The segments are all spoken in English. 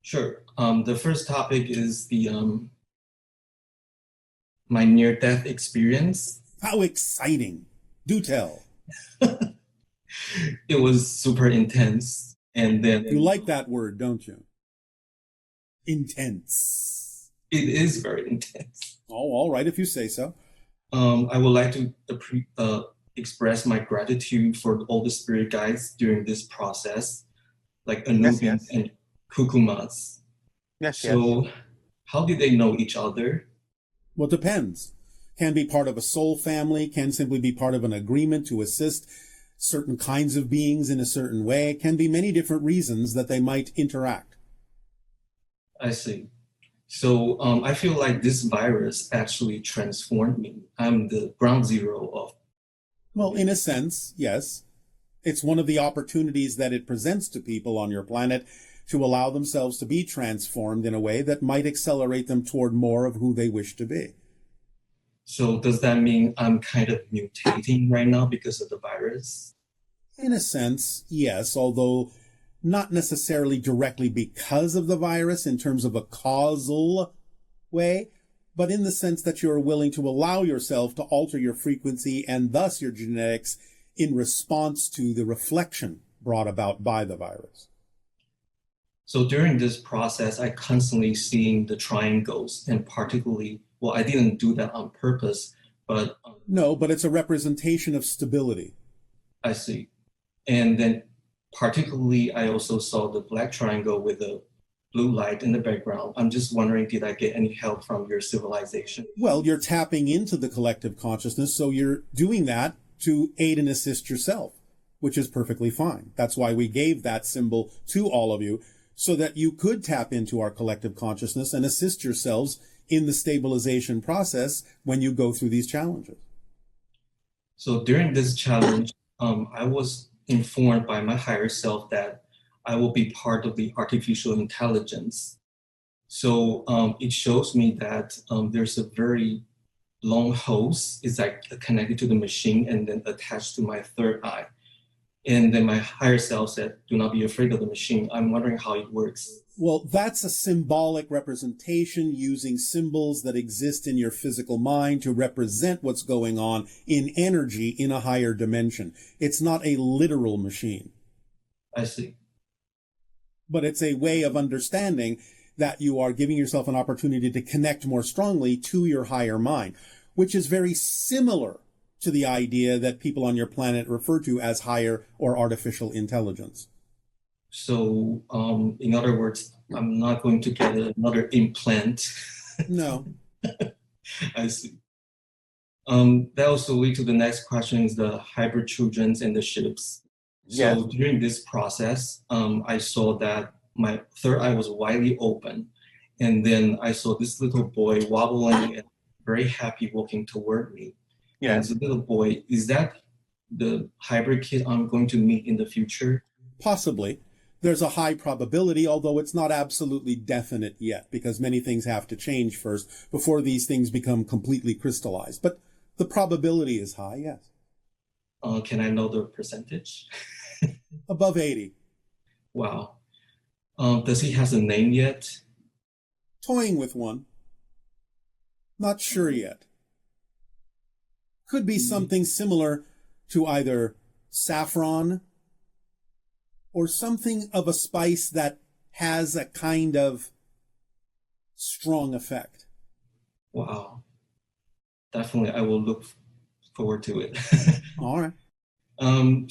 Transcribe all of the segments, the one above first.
Sure. The first topic is the my near-death experience. How exciting. Do tell. It was super intense, and You then like that word, don't you? Intense. it is very intense. Oh, all right, if you say so. I would like to express my gratitude for all the spirit guides during this process, like Yes, Anubis yes. and Kukumas. Yes, yes. So, how did they know each other? Well, it depends. Can be part of a soul family, can simply be part of an agreement to assist certain kinds of beings in a certain way. Can be many different reasons that they might interact. I see. So, I feel like this virus actually transformed me. I'm the ground zero of. Well, in a sense, yes. It's one of the opportunities that it presents to people on your planet to allow themselves to be transformed in a way that might accelerate them toward more of who they wish to be. So, does that mean I'm kind of mutating right now because of the virus? In a sense, yes, although not necessarily directly because of the virus in terms of a causal way, but in the sense that you're willing to allow yourself to alter your frequency and thus your genetics in response to the reflection brought about by the virus. So during this process, I constantly seeing the triangles, and particularly, well, I didn't do that on purpose, but No, but it's a representation of stability. I see. And then particularly, I also saw the black triangle with the blue light in the background. I'm just wondering, did I get any help from your civilization? Well, you're tapping into the collective consciousness, so you're doing that to aid and assist yourself, which is perfectly fine. That's why we gave that symbol to all of you, so that you could tap into our collective consciousness and assist yourselves in the stabilization process when you go through these challenges. So during this challenge, I was informed by my higher self that I will be part of the artificial intelligence. So it shows me that there's a very long hose, it's like connected to the machine and then attached to my third eye. And then my higher self said, do not be afraid of the machine. I'm wondering how it works. Well, that's a symbolic representation using symbols that exist in your physical mind to represent what's going on in energy in a higher dimension. It's not a literal machine. I see. But it's a way of understanding that you are giving yourself an opportunity to connect more strongly to your higher mind, which is very similar to the idea that people on your planet refer to as higher or artificial intelligence. So, in other words, I'm not going to get another implant. No. I see. That also leads to the next question is the hybrid children and the ships. Yes. So during this process, I saw that my third eye was widely open. And then I saw this little boy wobbling and very happy walking toward me. And Yes. the little boy, is that the hybrid kid I'm going to meet in the future? Possibly. There's a high probability, although it's not absolutely definite yet, because many things have to change first before these things become completely crystallized. But the probability is high, yes. Can I know the percentage? Above 80. Wow. Does he has a name yet? Toying with one. Not sure yet. Could be something similar to either saffron or something of a spice that has a kind of strong effect. Wow. Definitely, I will look forward to it. All right.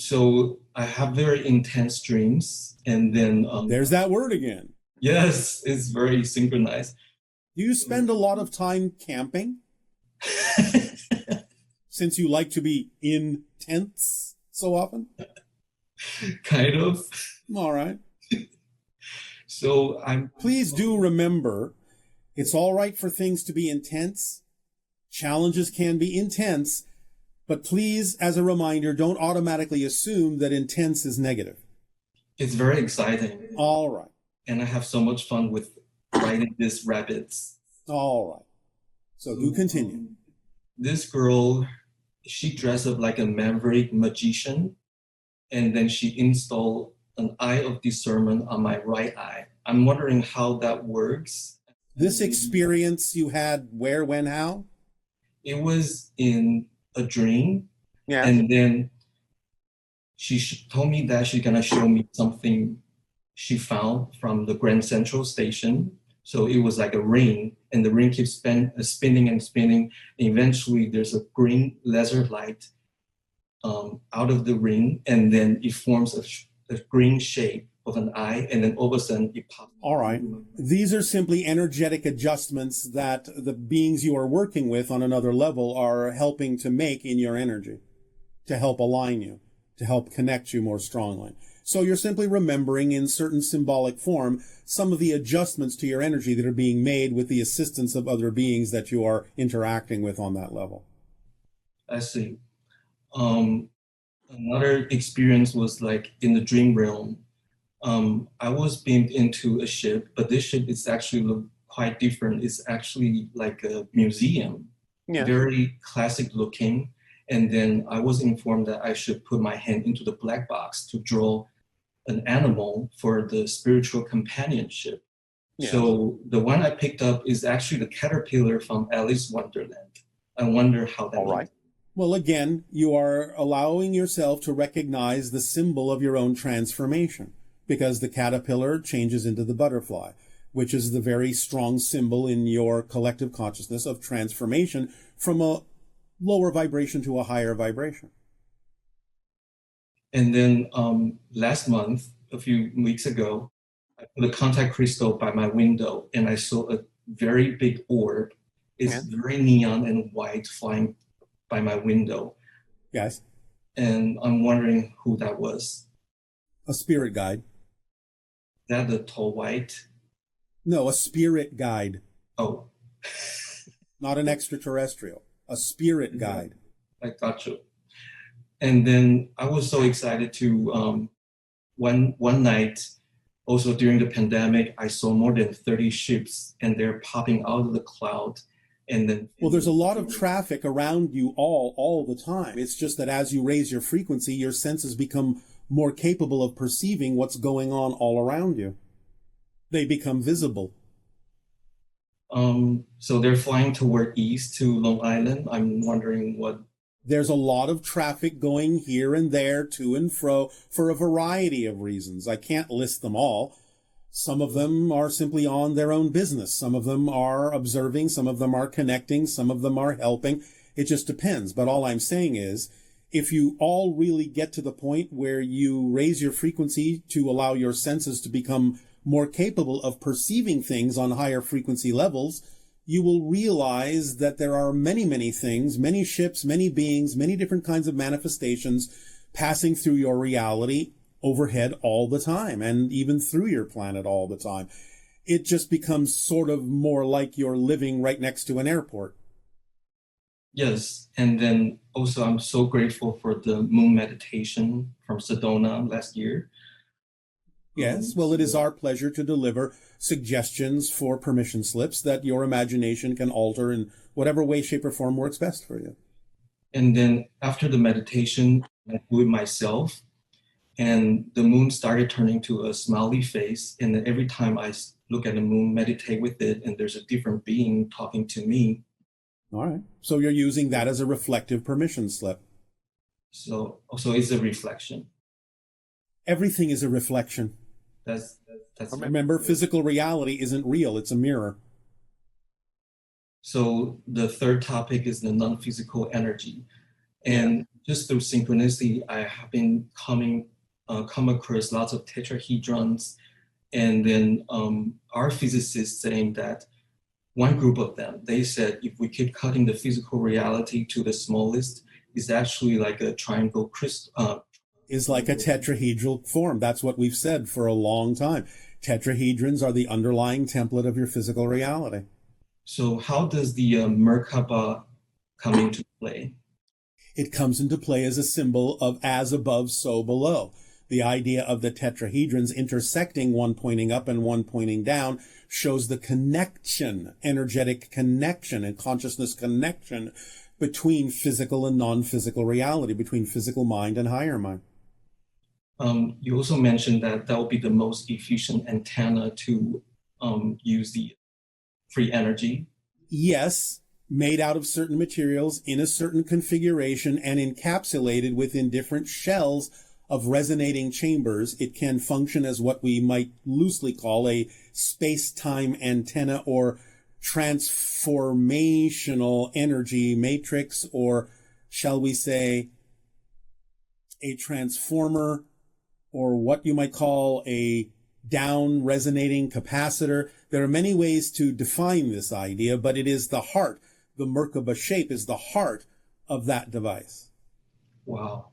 So I have very intense dreams, and then There's that word again. yes, it's very synchronized. Do you spend a lot of time camping since you like to be in tents so often? Kind of. All right. So I'm. Please do remember, it's all right for things to be intense. Challenges can be intense, but please, as a reminder, don't automatically assume that intense is negative. It's very exciting, All right. and I have so much fun with riding these rabbits. All right. So do continue. This girl, she dressed up like a maverick magician, and then she installed an eye of discernment on my right eye. I'm wondering how that works. This experience you had where, when, how? It was in a dream, Yeah. and then she told me that she's gonna show me something she found from the Grand Central Station. So it was like a ring, and the ring keeps spinning and spinning. And eventually, there's a green laser light out of the ring, and then it forms a green shape of an eye, and then all of a sudden it pops. All right. These are simply energetic adjustments that the beings you are working with on another level are helping to make in your energy, to help align you, to help connect you more strongly. So you're simply remembering in certain symbolic form some of the adjustments to your energy that are being made with the assistance of other beings that you are interacting with on that level. I see. Another experience was like in the dream realm. I was beamed into a ship, but this ship is actually quite different. It's actually like a museum, very classic looking. And then I was informed that I should put my hand into the black box to draw an animal for the spiritual companionship. Yeah. So the one I picked up is actually the caterpillar from Alice Wonderland. I wonder how that went. Well, again, you are allowing yourself to recognize the symbol of your own transformation, because the caterpillar changes into the butterfly, which is the very strong symbol in your collective consciousness of transformation from a lower vibration to a higher vibration. And then last month, a few weeks ago, I put a contact crystal by my window, and I saw a very big orb. It's very neon and white flying by my window. Yes. And I'm wondering who that was. A spirit guide. Is that the tall white? No, a spirit guide. Oh. Not an extraterrestrial. A spirit guide. I got you. And then I was so excited to, one night, also during the pandemic, I saw more than 30 ships, and they're popping out of the cloud. And then, well, there's a lot of traffic around you all the time. It's just that as you raise your frequency, your senses become more capable of perceiving what's going on all around you. They become visible. So they're flying toward east to Long Island. I'm wondering what... There's a lot of traffic going here and there, to and fro, for a variety of reasons. I can't list them all. Some of them are simply on their own business. Some of them are observing. Some of them are connecting. Some of them are helping. It just depends. But all I'm saying is, if you all really get to the point where you raise your frequency to allow your senses to become more capable of perceiving things on higher frequency levels, you will realize that there are many, many things, many ships, many beings, many different kinds of manifestations passing through your reality overhead all the time, and even through your planet all the time. It just becomes sort of more like you're living right next to an airport. Yes, and then also I'm so grateful for the moon meditation from Sedona last year. Yes, well, it is our pleasure to deliver suggestions for permission slips that your imagination can alter in whatever way, shape, or form works best for you. And then after the meditation, I do it myself, and the moon started turning to a smiley face. And then every time I look at the moon, meditate with it, and there's a different being talking to me. All right. So you're using that as a reflective permission slip. So it's a reflection. Everything is a reflection. That's Remember, physical reality isn't real. It's a mirror. So the third topic is the non-physical energy. And just through synchronicity, I have been come across lots of tetrahedrons. And then our physicists saying that one group of them, they said if we keep cutting the physical reality to the smallest, it's actually like a triangle crystal. Is like a tetrahedral form. That's what we've said for a long time. Tetrahedrons are the underlying template of your physical reality. So how does the merkaba come into play? It comes into play as a symbol of as above, so below. The idea of the tetrahedrons intersecting, one pointing up and one pointing down, shows the connection, energetic connection and consciousness connection between physical and non-physical reality, between physical mind and higher mind. You also mentioned that that will be the most efficient antenna to use the free energy. Yes, made out of certain materials in a certain configuration and encapsulated within different shells of resonating chambers, it can function as what we might loosely call a space-time antenna or transformational energy matrix, or shall we say a transformer, or what you might call a down resonating capacitor. There are many ways to define this idea, but it is the heart. The merkaba shape is the heart of that device. Wow.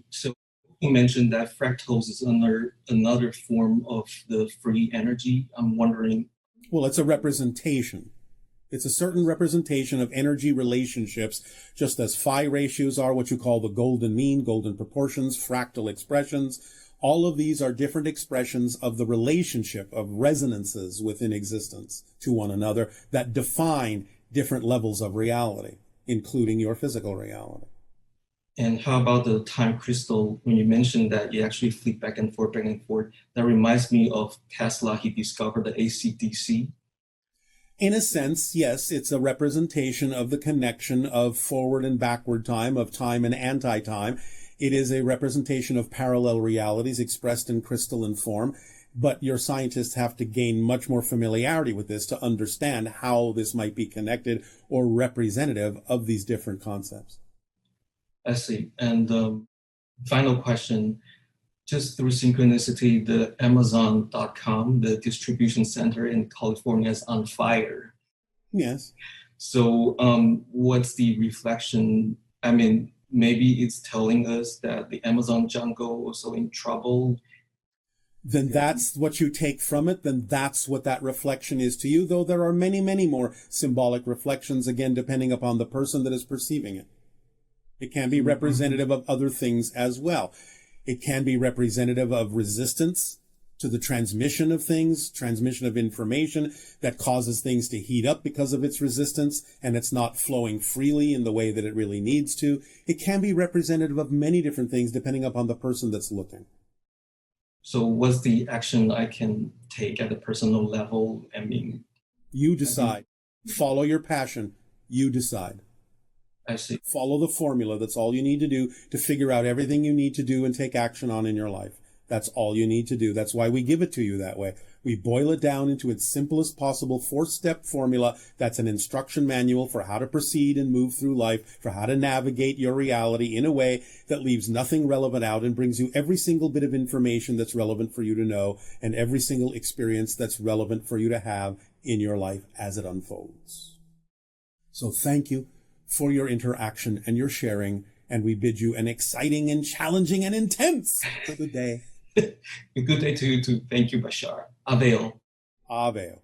So you mentioned that fractals is another form of the free energy. I'm wondering. Well, it's a representation. It's a certain representation of energy relationships, just as phi ratios are what you call the golden mean, golden proportions, fractal expressions. All of these are different expressions of the relationship of resonances within existence to one another that define different levels of reality, including your physical reality. And how about the time crystal? When you mentioned that you actually flick back and forth, that reminds me of Tesla. He discovered the AC/DC. In a sense, yes, it's a representation of the connection of forward and backward time, of time and anti-time. It is a representation of parallel realities expressed in crystalline form, but your scientists have to gain much more familiarity with this to understand how this might be connected or representative of these different concepts. I see. And final question, just through synchronicity, the Amazon.com, the distribution center in California, is on fire. Yes. So what's the reflection? I mean, maybe it's telling us that the Amazon jungle was also in trouble. Then that's what you take from it. Then that's what that reflection is to you, though there are many, many more symbolic reflections, again, depending upon the person that is perceiving it. It can be representative of other things as well. It can be representative of resistance to the transmission of things, transmission of information that causes things to heat up because of its resistance, and it's not flowing freely in the way that it really needs to. It can be representative of many different things depending upon the person that's looking. So what's the action I can take at a personal level? I mean, you decide. Follow your passion. You decide. I see. Follow the formula. That's all you need to do to figure out everything you need to do and take action on in your life. That's all you need to do. That's why we give it to you that way. We boil it down into its simplest possible 4-step formula. That's an instruction manual for how to proceed and move through life, for how to navigate your reality in a way that leaves nothing relevant out and brings you every single bit of information that's relevant for you to know and every single experience that's relevant for you to have in your life as it unfolds. So thank you for your interaction and your sharing, and we bid you an exciting and challenging and intense good day. A good day to you too. Thank you, Bashar. Avail. Avail.